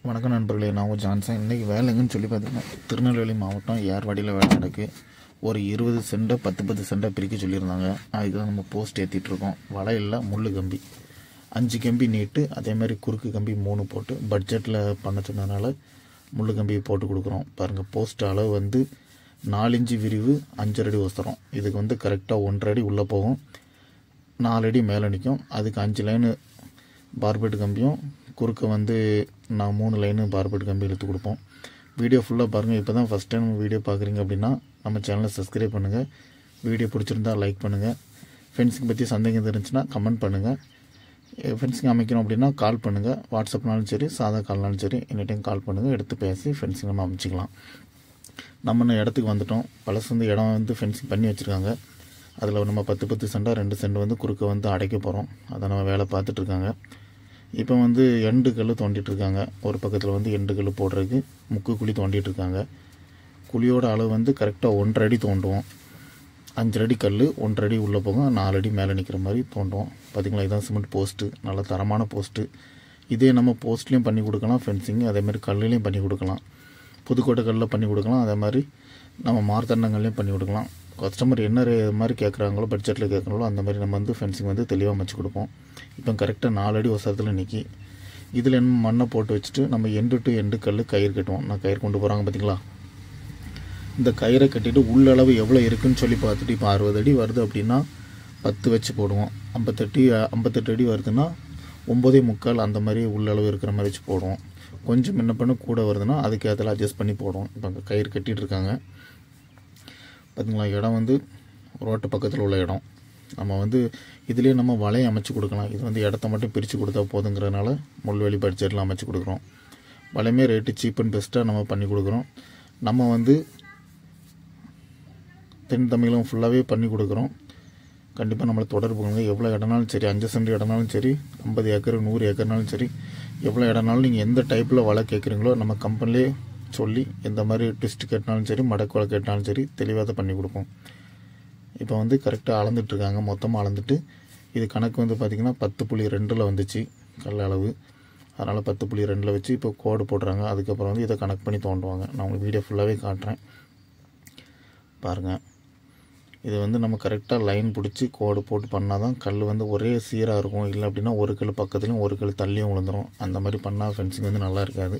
வணக்கம் நண்பர்களே, நான் உங்கள் ஜான்சன். இன்றைக்கி வேலைங்கன்னு சொல்லி பார்த்தீங்கன்னா திருநெல்வேலி மாவட்டம் ஏர்வாடியில் வேலை நடக்கு. ஒரு 20 சென்ட்டை 10 சென்ட்டாக பிரிக்க சொல்லியிருந்தாங்க. அதுக்கு தான் நம்ம போஸ்ட் ஏற்றிட்டுருக்கோம். வலையில் முள் கம்பி 5 கம்பி நீட்டு, அதேமாதிரி குறுக்கு கம்பி 3 போட்டு பட்ஜெட்டில் பண்ண சொன்னதுனால முள் கம்பியை போட்டு கொடுக்குறோம். பாருங்கள், போஸ்ட் அளவு வந்து 4 இன்ச்சு விரிவு, 5 அடி ஒசரம். இதுக்கு வந்து கரெக்டாக 1.5 அடி உள்ளே போகும், 4 அடி மேலே நிற்கும். அதுக்கு 5 லைனு பார்பெட் கம்பியும் குறுக்க வந்து நான் 3 லைனு பார்பெட் கம்பி இழுத்து கொடுப்போம். வீடியோ ஃபுல்லாக பாருங்கள். இப்போ தான் ஃபஸ்ட் டைம் வீடியோ பார்க்குறீங்க அப்படின்னா நம்ம சேனலை சப்ஸ்கிரைப் பண்ணுங்கள். வீடியோ பிடிச்சிருந்தா லைக் பண்ணுங்கள். ஃபென்சிங் பற்றி சந்தேகம் இருந்துச்சுன்னா கமெண்ட் பண்ணுங்கள். ஃபென்சிங் அமைக்கணும் அப்படின்னா கால் பண்ணுங்கள். வாட்ஸ்அப்னாலும் சரி, சாதா கால்னாலும் சரி, எனி டைம் கால் பண்ணுங்கள். எடுத்து பேசி ஃபென்சிங் நம்ம அமைச்சிக்கலாம். நம்ம இடத்துக்கு வந்துட்டோம். பழசு வந்து இடம் வந்து ஃபென்சிங் பண்ணி வச்சுருக்காங்க. அதில் நம்ம 10 சென்ட்டாக 2 சென்ட் வந்து குறுக்க வந்து அடைக்க போகிறோம். அதை நம்ம வேலை பார்த்துட்ருக்காங்க. இப்போ வந்து எண்டு கல் தோண்டிகிட்ருக்காங்க. ஒரு பக்கத்தில் வந்து எண்டு கல் போடுறதுக்கு முக்கு குழி தோண்டிகிட்ருக்காங்க. குழியோட அளவு வந்து கரெக்டாக 1.5 அடி தோண்டுவோம். 5 அடி கல் 1.5 அடி உள்ளே போகும், 4 அடி மேலே நிற்கிற மாதிரி தோண்டுவோம். பார்த்திங்களா, இதுதான் சிமெண்ட் போஸ்ட்டு. நல்ல தரமான போஸ்ட்டு. இதே நம்ம போஸ்ட்லேயும் பண்ணி கொடுக்கலாம், ஃபென்சிங் அதேமாதிரி கல்லுலேயும் பண்ணி கொடுக்கலாம். புதுக்கோட்டை கல்லில் பண்ணி கொடுக்கலாம், அதே மாதிரி நம்ம மார்த்தண்டங்கள்லேயும் பண்ணி கொடுக்கலாம். கஸ்டமர் என்ன மாதிரி கேட்குறாங்களோ, பட்ஜெட்டில் கேட்குறாங்களோ அந்த மாதிரி நம்ம வந்து ஃபென்சிங் வந்து தெளிவாக அமைச்சு கொடுப்போம். இப்போ கரெக்டாக 4 அடி ஒசரத்தில் நிற்கி இதில் என்ன மண்ணை போட்டு வச்சுட்டு நம்ம எண்டு டு எண்டு கல் கயிறு கட்டுவோம். நான் கயிறு கொண்டு போகிறாங்க பார்த்தீங்களா, இந்த கயிறை கட்டிட்டு உள்ளளவு எவ்வளோ இருக்குதுன்னு சொல்லி பார்த்துட்டு, இப்போ 60 அடி வருது அப்படின்னா 10 வச்சு போடுவோம். 58 அடி வருதுன்னா 9.75 அந்த மாதிரி உள்ளளவு இருக்கிற மாதிரி வச்சு போடுவோம். கொஞ்சம் முன்ன பண்ண கூட வருதுன்னா அதுக்கு அதில் அட்ஜஸ்ட் பண்ணி போடுவோம். இப்போ கயிறு கட்டிகிட்டு இருக்காங்க பார்த்திங்களா. இடம் வந்து ரோட்டு பக்கத்தில் உள்ள இடம். நம்ம வந்து இதுலேயே நம்ம வலையை அமைச்சு கொடுக்கலாம். இது வந்து இடத்த மட்டும் பிரித்து கொடுத்தா போதுங்கிறதுனால முள்வெளி பட்ஜெட்டில் அமைச்சு கொடுக்குறோம். வலையுமே ரேட்டு சீப் அண்ட் பெஸ்ட்டாக நம்ம பண்ணி கொடுக்குறோம். நம்ம வந்து தென் தமிழகம் ஃபுல்லாகவே பண்ணி கொடுக்குறோம். கண்டிப்பாக நம்மளை தொடர்பு பண்ணுங்க. எவ்வளோ இடம்னாலும் சரி, 5 சென்ட் இடம்னாலும் சரி, 50 ஏக்கர் 100 ஏக்கர்னாலும் சரி, எவ்வளோ இடம்னாலும் நீங்கள் எந்த டைப்பில் வலை கேட்குறீங்களோ நம்ம கம்பெனிலே சொல்லி எந்த மாதிரி ட்விஸ்ட் கேட்டாலும் சரி, மடக்கு வலை கேட்டாலும் சரி, தெளிவாக பண்ணி கொடுப்போம். இப்போ வந்து கரெக்டாக அளந்துட்டுருக்காங்க. மொத்தமாக அளந்துட்டு இது கணக்கு வந்து பார்த்திங்கன்னா 10.2 வந்துச்சு கல் அளவு. அதனால் 10.2 வச்சு இப்போ கோடு போடுறாங்க. அதுக்கப்புறம் வந்து இதை கணக்கு பண்ணி தோண்டுவாங்க. நான் உங்களுக்கு வீடியோ ஃபுல்லாகவே காட்டுறேன் பாருங்கள். இது வந்து நம்ம கரெக்டாக லைன் பிடிச்சி கோடு போட்டு பண்ணால் தான் கல் வந்து ஒரே சீராக இருக்கும். இல்லை அப்படின்னா ஒரு கல் பக்கத்துலேயும் ஒரு கல் தள்ளியும் விழுந்துடும். அந்த மாதிரி பண்ணால் ஃபென்சிங் வந்து நல்லா இருக்காது.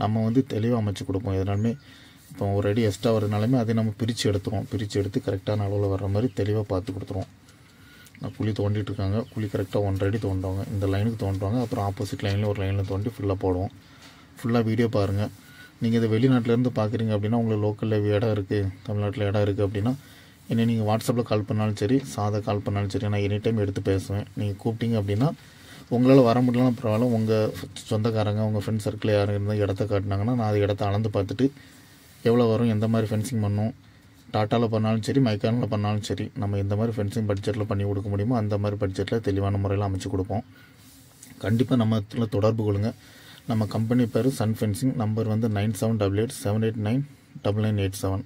நம்ம வந்து தெளிவாக அமைச்சு கொடுப்போம். எதனாலுமே இப்போ ஒரு அடி எக்ஸ்ட்ரா வரதுனாலுமே அதை நம்ம பிரித்து எடுத்துருவோம். பிரித்து எடுத்து கரெக்டான அளவில் வர்ற மாதிரி தெளிவாக பார்த்து கொடுத்துருவோம். நான் குழி தோண்டிட்டு இருக்காங்க. குழி கரெக்டாக 1.5 அடி தோண்டுவாங்க. இந்த லைனுக்கு தோண்டுவாங்க. அப்புறம் ஆப்போசிட் லைனில் ஒரு லைனில் தோண்டி ஃபுல்லாக போடுவோம். ஃபுல்லாக வீடியோ பாருங்கள். நீங்கள் இதை வெளிநாட்டிலேருந்து பார்க்குறீங்க அப்படின்னா, உங்களுக்கு லோக்கலில் இடம் இருக்குது, தமிழ்நாட்டில் இடம் இருக்குது அப்படின்னா என்ன நீங்கள் வாட்ஸ்அப்பில் கால் பண்ணாலும் சரி, சாதா கால் பண்ணாலும் சரி, நான் எனி டைம் எடுத்து பேசுவேன். நீங்கள் கூப்பிட்டீங்க அப்படின்னா உங்களால் வர முடியலன்னா பரவாயில்ல, உங்கள் சொந்தக்காரங்க உங்கள் ஃப்ரெண்ட் சர்க்கிள் யாரும் இருந்தால் இடத்த காட்டினாங்கன்னா நான் அது இடத்த அளந்து பார்த்துட்டு எவ்வளோ வரும், எந்த மாதிரி ஃபென்சிங் பண்ணணும், டாட்டாவில் பண்ணாலும் சரி, மைக்கானில் பண்ணாலும் சரி, நம்ம எந்த மாதிரி ஃபென்சிங் பட்ஜெட்டில் பண்ணி கொடுக்க முடியுமோ அந்த மாதிரி பட்ஜெட்டில் தெளிவான முறையில் அமைச்சு கொடுப்போம். கண்டிப்பாக நம்ம இதில் தொடர்பு கொள்ளுங்கள். நம்ம கம்பெனி பேர் சன் ஃபென்சிங். நம்பர் வந்து 9788789987.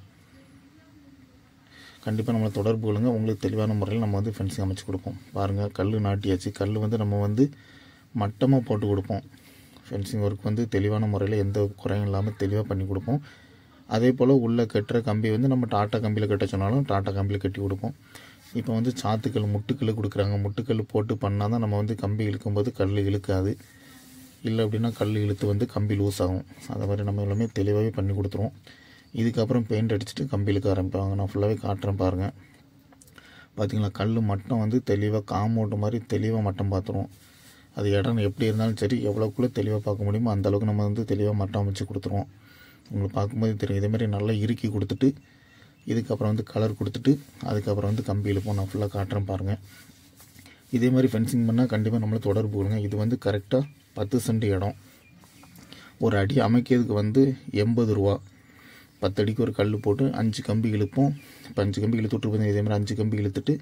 கண்டிப்பாக நம்மளை தொடர்பு கொள்ளுங்கள். உங்களுக்கு தெளிவான முறையில் நம்ம வந்து ஃபென்சிங் அமைச்சு கொடுப்போம். பாருங்கள், கல் நாட்டியாச்சு. கல் வந்து நம்ம வந்து மட்டமாக போட்டு கொடுப்போம். ஃபென்சிங் ஒர்க் வந்து தெளிவான முறையில் எந்த குறையும் இல்லாமல் தெளிவாக பண்ணி கொடுப்போம். அதே போல் உள்ளே கட்டுற கம்பி வந்து நம்ம டாட்டா கம்பியில் கட்ட சொன்னாலும் டாட்டா கம்பியில் கட்டி கொடுப்போம். இப்போ வந்து சாத்துக்கல் முட்டுக்கல் கொடுக்குறாங்க. முட்டுக்கல் போட்டு பண்ணால் தான் நம்ம வந்து கம்பி இழுக்கும்போது கல் இழுக்காது. இல்லை அப்படின்னா கல் இழுத்து வந்து கம்பி லூஸ் ஆகும். அதை மாதிரி நம்ம எல்லாமே தெளிவாகவே பண்ணி கொடுத்துருவோம். இதுக்கப்புறம் பெயிண்ட் அடிச்சுட்டு கம்பி இழுக்க ஆரம்பிப்பாங்க. நான் ஃபுல்லாகவே காட்டுறேன் பாருங்கள். பார்த்திங்களா, கல் மட்டம் வந்து தெளிவாக காம்பவுண்டு மாதிரி தெளிவாக மட்டம் பார்த்துருவோம். அது இடம் எப்படி இருந்தாலும் சரி, எவ்வளோக்குள்ளே தெளிவாக பார்க்க முடியுமோ அந்தளவுக்கு நம்ம வந்து தெளிவாக மட்டம் அமைச்சு கொடுத்துருவோம். உங்களுக்கு பார்க்கும்போது தெரியும். இதேமாதிரி நல்லா இறுக்கி கொடுத்துட்டு இதுக்கப்புறம் வந்து கலர் கொடுத்துட்டு அதுக்கப்புறம் வந்து கம்பி இழுப்போம். நான் ஃபுல்லாக காட்டுறேன் பாருங்கள். இதே மாதிரி ஃபென்சிங் பண்ணால் கண்டிப்பாக நம்மளை தொடர்பு கொடுங்க. இது வந்து கரெக்டாக 10 சென்ட் இடம். ஒரு அடி அமைக்கிறதுக்கு வந்து 80 ரூபா. 10 அடிக்கு ஒரு கல் போட்டு 5 கம்பி இழுப்போம். இப்போ 5 கம்பி இழுத்து விட்டு இதேமாதிரி 5 கம்பி இழுத்துட்டு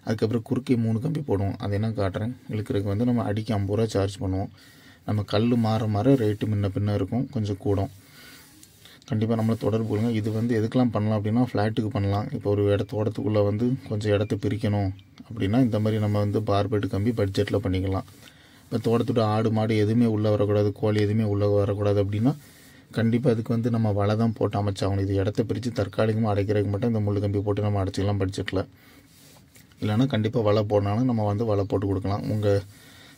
அதுக்கப்புறம் குறுக்கே 3 கம்பி போடுவோம். அதை என்ன காட்டுறேன். இழுக்கிறதுக்கு வந்து நம்ம அடிக்கு 50 ரூபா சார்ஜ் பண்ணுவோம். நம்ம கல் மாற ரேட்டு முன்ன பின்ன இருக்கும், கொஞ்சம் கூடும். கண்டிப்பாக நம்மளை தொடர்பு கொள்ளுங்க. இது வந்து எதுக்கெலாம் பண்ணலாம் அப்படின்னா, ஃப்ளாட்டுக்கு பண்ணலாம். இப்போ ஒரு தோட்டத்துக்குள்ளே வந்து கொஞ்சம் இடத்த பிரிக்கணும் அப்படின்னா இந்த மாதிரி நம்ம வந்து பார்பெட் கம்பி பட்ஜெட்டில் பண்ணிக்கலாம். இப்போ தோட்டத்தோட ஆடு மாடு எதுவுமே உள்ளே வரக்கூடாது, கோழி எதுவுமே உள்ளே வரக்கூடாது அப்படின்னா கண்டிப்பாக அதுக்கு வந்து நம்ம வலை தான் போட்டு அமைச்சாகணும். இது இடத்த பிரித்து தற்காலிகமாக அடைக்கிறதுக்கு மட்டும் இந்த முள் கம்பி போட்டு நம்ம அடைச்சிக்கலாம் பட்ஜெட்டில். இல்லைன்னா கண்டிப்பாக வலை போடனாலும் நம்ம வந்து வலை போட்டு கொடுக்கலாம்.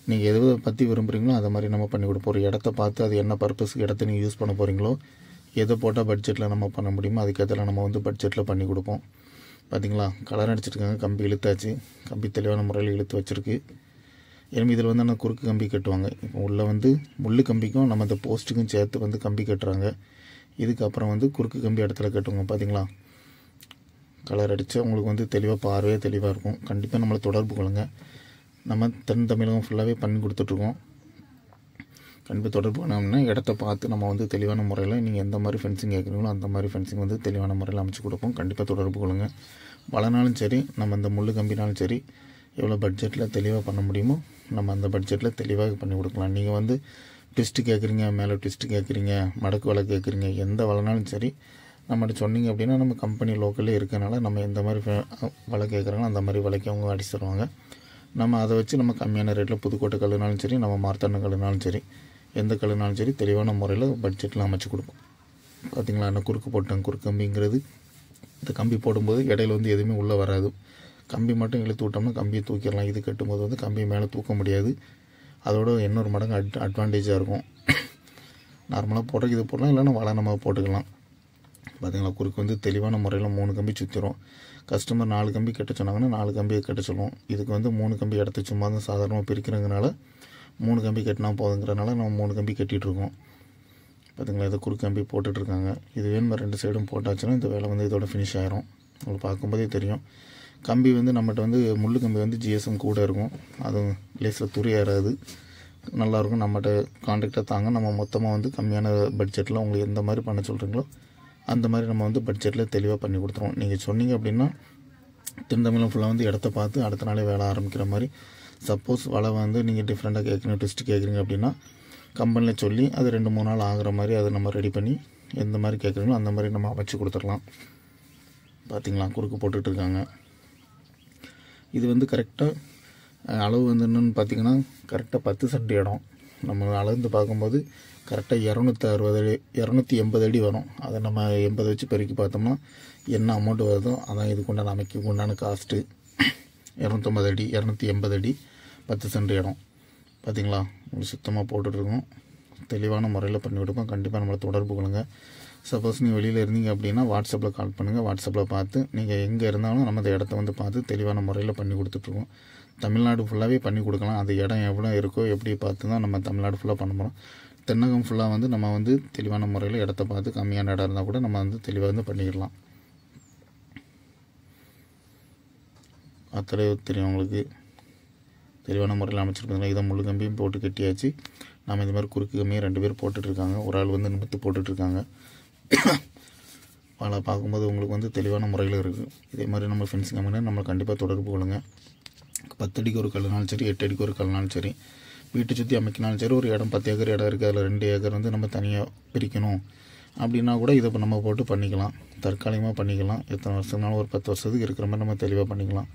நீங்கள் எதை பற்றி விரும்புகிறீங்களோ அதை மாதிரி நம்ம பண்ணி கொடுப்போம். ஒரு இடத்த பார்த்து அது என்ன பர்பஸ்க்கு இடத்த நீங்கள் யூஸ் பண்ண போகிறீங்களோ, எதை போட்டால் பட்ஜெட்டில் நம்ம பண்ண முடியுமோ அதுக்கேற்ற நம்ம வந்து பட்ஜெட்டில் பண்ணி கொடுப்போம். பார்த்திங்களா, கலர் அடிச்சிருக்காங்க, கம்பி இழுத்தாச்சு, கம்பி தெளிவான முறையில் இழுத்து வச்சுருக்கு. ஏன்னா இதில் வந்து ஆனால் குறுக்கு கம்பி கட்டுவாங்க. இப்போ உள்ளே வந்து முள் கம்பிக்கும் நம்ம இந்த போஸ்ட்டுக்கும் சேர்த்து வந்து கம்பி கட்டுறாங்க. இதுக்கப்புறம் வந்து குறுக்கு கம்பி இடத்துல கட்டுவாங்க. பார்த்திங்களா, கலர் அடித்தா உங்களுக்கு வந்து தெளிவாக பார்வையாக தெளிவாக இருக்கும். கண்டிப்பாக நம்மளை தொடர்பு கொள்ளுங்க. நம்ம தென் தமிழகம் ஃபுல்லாகவே பண்ணி கொடுத்துட்ருக்கோம். கண்டிப்பாக தொடர்பு பண்ணோம்னா இடத்த பார்த்து நம்ம வந்து தெளிவான முறையில் நீங்கள் எந்த மாதிரி ஃபென்சிங் கேட்குறீங்களோ அந்த மாதிரி ஃபென்சிங் வந்து தெளிவான முறையில் அமைச்சு கொடுப்போம். கண்டிப்பாக தொடர்பு கொள்ளுங்கள். வலைனாலும் சரி, நம்ம இந்த முள் கம்பினாலும் சரி, எவ்வளோ பட்ஜெட்டில் தெளிவாக பண்ண முடியுமோ நம்ம அந்த பட்ஜெட்டில் தெளிவாக பண்ணி கொடுக்கலாம். நீங்கள் வந்து ட்விஸ்ட்டு கேட்குறீங்க, மேலே ட்விஸ்ட்டு கேட்குறீங்க, மடக்கு வலை கேட்குறீங்க, எந்த வலைனாலும் சரி நம்மகிட்ட சொன்னீங்க அப்படின்னா நம்ம கம்பெனி லோக்கல்லே இருக்கனால நம்ம எந்த மாதிரி வலை கேட்குறாங்களோ அந்த மாதிரி வலைக்கு அவங்க அடிச்சு தருவாங்க. நம்ம அதை வச்சு நம்ம கம்மியான ரேட்டில் புதுக்கோட்டை கல்லுனாலும் சரி, நம்ம மார்த்தாண்ட கல்லுனாலும் சரி, எந்த கல்லுனாலும் சரி தெளிவான முறையில் பட்ஜெட்டில் அமைச்சு கொடுப்போம். பார்த்திங்களா, என்ன குறுக்கு போட்டாங்க. குறுக்கு கம்பிங்கிறது இந்த கம்பி போடும்போது இடையில வந்து எதுவுமே உள்ளே வராது. கம்பி மட்டும் இழுத்து விட்டோம்னா கம்பியை தூக்கிடலாம். இது கட்டும்போது வந்து கம்பியை மேலே தூக்க முடியாது. அதோட இன்னொரு மடங்கு அட்வான்டேஜாக இருக்கும். நார்மலாக போடுறதுக்கு இது போடலாம், இல்லைன்னா வலை நம்ம போட்டுக்கலாம். பார்த்திங்களா, குறுக்கு வந்து தெளிவான முறையில் 3 கம்பி சுற்றிடும். கஸ்டமர் 4 கம்பி கட்ட சொன்னாங்கன்னா 4 கம்பியை கட்ட சொல்லுவோம். இதுக்கு வந்து 3 கம்பி இடத்த சும்மா தான் சாதாரணமாக பிரிக்கிறதுனால 3 கம்பி கட்டினா போதுங்கிறனால நம்ம 3 கம்பி கட்டிகிட்ருக்கோம். பார்த்திங்களா, இதை குறுக்கு கம்பி போட்டுட்ருக்காங்க. இது வேணும் 2 சைடும் போட்டாச்சுன்னா இந்த வேலை வந்து இதோட ஃபினிஷ் ஆயிரும். உங்களுக்கு பார்க்கும்போதே தெரியும். கம்பி வந்து நம்மகிட்ட வந்து முள் கம்பி வந்து ஜிஎஸ்எம் கூட இருக்கும். அதுவும் லேஸில் துரி ஏறாது, நல்லாயிருக்கும். நம்மகிட்ட கான்ட்ராக்டாக தாங்க. நம்ம மொத்தமாக வந்து கம்மியான பட்ஜெட்டில் உங்களுக்கு எந்த மாதிரி பண்ண சொல்கிறீங்களோ அந்த மாதிரி நம்ம வந்து பட்ஜெட்டில் தெளிவாக பண்ணி கொடுத்துருவோம். நீங்கள் சொன்னீங்க அப்படின்னா தென்தமிழகம் ஃபுல்லாக வந்து இடத்த பார்த்து அடுத்த நாளே வேலை ஆரம்பிக்கிற மாதிரி. சப்போஸ் வலை வந்து நீங்கள் டிஃப்ரெண்ட்டாக கேட்குறீங்க, ட்விஸ்ட்டு கேட்குறீங்க அப்படின்னா கம்பெனியில் சொல்லி அது 2-3 நாள் ஆகிற மாதிரி அதை நம்ம ரெடி பண்ணி எந்த மாதிரி கேட்குறீங்களோ அந்த மாதிரி நம்ம அமைச்சு கொடுத்துடலாம். பார்த்திங்களா, குறுக்கு போட்டுட்ருக்காங்க. இது வந்து கரெக்டாக அளவு வந்து என்னென்னு பார்த்திங்கன்னா கரெக்டாக 10 சென்ட் இடம். நம்ம அளந்து பார்க்கும்போது கரெக்டாக 280 அடி வரும். அதை நம்ம 80 வச்சு பெருக்கி பார்த்தோம்னா என்ன அமௌண்ட்டு வருதோ அதான் இதுக்கு உண்டான அமைக்க உண்டான காஸ்ட்டு. 250 அடி 280 அடி 10 சென்ட் இடம். பார்த்திங்களா, உங்களுக்கு சுத்தமாக போட்டுட்ருக்கோம். தெளிவான முறையில் பண்ணி கொடுப்போம். கண்டிப்பாக நம்மளை தொடர்பு கொள்ளுங்க. சப்போஸ் நீங்கள் வெளியில் இருந்தீங்க அப்படின்னா வாட்ஸ்அப்பில் கால் பண்ணுங்கள். வாட்ஸ்அப்பில் பார்த்து நீங்கள் எங்கே இருந்தாலும் நம்ம அந்த இடத்த வந்து பார்த்து தெளிவான முறையில் பண்ணி கொடுத்துட்ருக்கோம். தமிழ்நாடு ஃபுல்லாகவே பண்ணி கொடுக்கலாம். அது இடம் எவ்வளோ இருக்கோ எப்படி பார்த்து தான் நம்ம தமிழ்நாடு ஃபுல்லாக பண்ண போகிறோம். தென்னகம் ஃபுல்லாக வந்து நம்ம வந்து தெளிவான முறையில் இடத்த பார்த்து கம்மியான இடம் இருந்தால் கூட நம்ம வந்து தெளிவாக வந்து பண்ணிடலாம். அத்தளவு தெரியும் உங்களுக்கு. தெளிவான முறையில் அமைச்சிருப்பாங்க. இதை முள் கம்பியும் போட்டு கட்டியாச்சு. நம்ம இந்த மாதிரி குறுக்கு கம்பியும் 2 பேர் போட்டுட்ருக்காங்க. ஒரு ஆள் வந்து நிமித்து போட்டுட்ருக்காங்க. வலை பார்க்கும்போது உங்களுக்கு வந்து தெளிவான முறையில் இருக்குது. இதே மாதிரி நம்ம ஃபென்சிங் கம்பினா நம்ம கண்டிப்பாக தொடர்பு கொள்ளுங்க. 10 அடிக்கு ஒரு கல்லுனாலும் சரி, 8 அடிக்கு ஒரு கல்லுனாலும் சரி, வீட்டை சுற்றி அமைக்கினாலும் சரி. ஒரு இடம் 10 ஏக்கர் இடம் இருக்குது, அதில் 2 ஏக்கர் வந்து நம்ம தனியாக பிரிக்கணும் அப்படின்னா கூட இதை நம்ம போட்டு பண்ணிக்கலாம். தற்காலிகமாக பண்ணிக்கலாம். எத்தனை வருஷம்னாலும் ஒரு 10 வருஷத்துக்கு இருக்கிற மாதிரி நம்ம தெளிவாக பண்ணிக்கலாம்.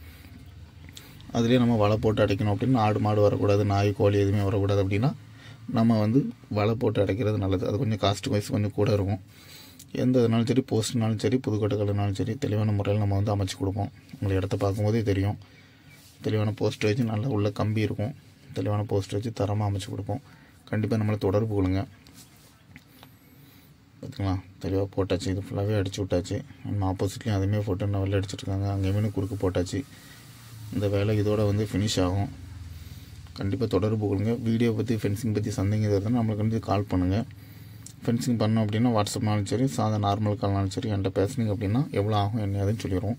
அதுலேயே நம்ம வலை போட்டு அடைக்கணும் அப்படின்னா ஆடு மாடு வரக்கூடாது, நாய் கோழி எதுவுமே வரக்கூடாது அப்படின்னா நம்ம வந்து வலை போட்டு அடைக்கிறது நல்லது. அது கொஞ்சம் காஸ்ட் வைஸ் கொஞ்சம் கூட இருக்கும். எந்த இதனாலும் சரி, போஸ்ட்னாலும் சரி, புதுக்கோட்டை கல்லுனாலும் சரி தெளிவான முறையில் நம்ம வந்து அமைச்சு கொடுப்போம். உங்களுக்கு இடத்த பார்க்கும்போதே தெரியும். தெளிவான போஸ்ட் வச்சு நல்லா உள்ள கம்பி இருக்கும். தெளிவான போஸ்ட் வச்சு தரமாக அமைச்சு கொடுப்போம். கண்டிப்பாக நம்மளை தொடர்பு கொள்ளுங்க. பார்த்திங்களா, தெளிவாக போட்டாச்சு. இது ஃபுல்லாகவே அடிச்சு விட்டாச்சு. நம்ம ஆப்போசிட்லேயும் அதுவுமே போட்டு நான் வெளில அடிச்சிட்ருக்காங்க. அங்கேயுமே குறுக்கு போட்டாச்சு. இந்த வேலை இதோட வந்து ஃபினிஷ் ஆகும். கண்டிப்பாக தொடர்பு கொள்ளுங்க. வீடியோ பற்றி ஃபென்சிங் பற்றி சந்தேகம் இருந்தால் நம்மளுக்கு வந்து கால் பண்ணுங்கள். ஃபென்சிங் பண்ணோம் அப்படின்னா வாட்ஸ்அப்னாலும் சரி, நார்மல் கால்னாலும் சரி, என்கிட்ட பேசுனீங்க அப்படின்னா எவ்வளோ ஆகும் என்ன அதுன்னு சொல்லிடுவோம்.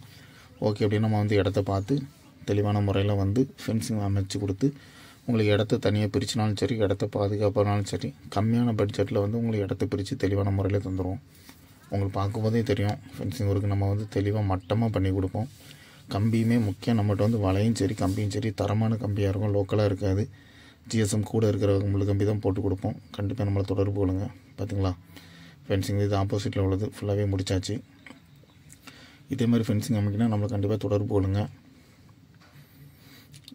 ஓகே அப்படின்னா நம்ம வந்து இடத்த பார்த்து தெளிவான முறையில் வந்து ஃபென்சிங் அமைச்சு கொடுத்து உங்களுக்கு இடத்த தனியாக பிரிச்சினாலும் சரி, இடத்த பாதுகாப்பானாலும் சரி, கம்மியான பட்ஜெட்டில் வந்து உங்களுக்கு இடத்த பிரித்து தெளிவான முறையில் தந்துடுவோம். உங்களுக்கு பார்க்கும்போதே தெரியும் ஃபென்சிங் ஒர்க்கு நம்ம வந்து தெளிவாக மட்டமாக பண்ணி கொடுப்போம். கம்பியுமே முக்கியம். நம்மகிட்ட வந்து வலையும் சரி கம்பியும் சரி தரமான கம்பியாக இருக்கும், லோக்கலாக இருக்காது. ஜிஎஸ்எம் கூட இருக்கிற முள் கம்பி தான் போட்டு கொடுப்போம். கண்டிப்பாக நம்மளை தொடர்பு கொள்ளுங்க. பார்த்திங்களா, ஃபென்சிங் இது ஆப்போசிட்டில் உள்ளது ஃபுல்லாகவே முடிச்சாச்சு. இதே மாதிரி ஃபென்சிங் அமைக்கினா நம்மளை கண்டிப்பாக தொடர்பு கொள்ளுங்க.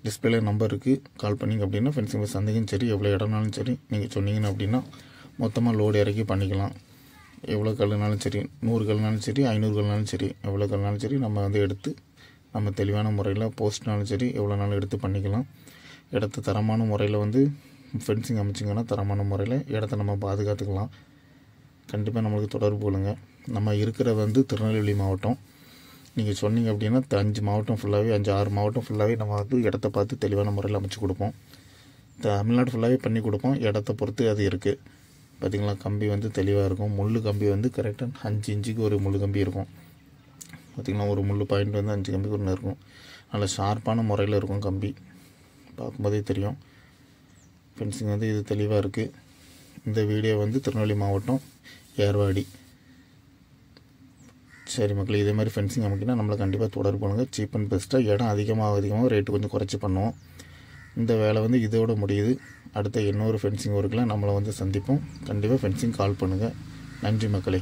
டிஸ்பிளேல நம்பர் இருக்குது. கால் பண்ணிங்க அப்படின்னா ஃபென்சிங் சந்தைக்கும் சரி எவ்வளோ இடம்னாலும் சரி நீங்கள் சொன்னீங்கன்னு அப்படின்னா மொத்தமாக லோடு இறக்கி பண்ணிக்கலாம். எவ்வளோ கல்லுனாலும் சரி, 100 கல்லுனாலும் சரி, 500 கல்லுனாலும் சரி, எவ்வளோ கல்லுனாலும் சரி நம்ம வந்து எடுத்து நம்ம தெளிவான முறையில் போஸ்ட்னாலும் சரி எவ்வளோ நாளும் எடுத்து பண்ணிக்கலாம். இடத்த தரமான முறையில் வந்து ஃபென்சிங் அமைச்சிங்கன்னா தரமான முறையில் இடத்த நம்ம பாதுகாத்துக்கலாம். கண்டிப்பாக நம்மளுக்கு தொடர்பு கொள்ளுங்க. நம்ம இருக்கிற வந்து திருநெல்வேலி மாவட்டம். நீங்கள் சொன்னீங்க அப்படின்னா 5 மாவட்டம் ஃபுல்லாகவே 5-6 மாவட்டம் ஃபுல்லாகவே நம்ம வந்து இடத்த பார்த்து தெளிவான முறையில் அமைச்சு கொடுப்போம். தமிழ்நாடு ஃபுல்லாகவே பண்ணி கொடுப்போம். இடத்த பொறுத்து அது இருக்குது. பார்த்திங்களா, கம்பி வந்து தெளிவாக இருக்கும். முள் கம்பி வந்து கரெக்டாக 5 இன்ச்சுக்கு ஒரு முள் கம்பி இருக்கும். பார்த்திங்கன்னா ஒரு முள் பாயிண்ட் வந்து 5 கம்பிக்கு ஒன்று இருக்கும். நல்ல ஷார்ப்பான முறையில் இருக்கும் கம்பி. பார்க்கும்போதே தெரியும் ஃபென்சிங் வந்து இது தெளிவாக இருக்குது. இந்த வீடியோ வந்து திருநெல்வேலி மாவட்டம் ஏர்வாடி. சரி மக்களே, இதே மாதிரி ஃபென்சிங் அமைக்கினா நம்மளை கண்டிப்பாக தொடர்பு பண்ணுங்கள். சீப் அண்ட் பெஸ்ட்டாக இடம் அதிகமாக ரேட்டு கொஞ்சம் குறைச்சி பண்ணுவோம். இந்த வேலை வந்து இதோட முடியுது. அடுத்த இன்னொரு ஃபென்சிங் ஒர்க்கில் நம்மளை வந்து சந்திப்போம். கண்டிப்பாக ஃபென்சிங் கால் பண்ணுங்கள். நன்றி மக்களே.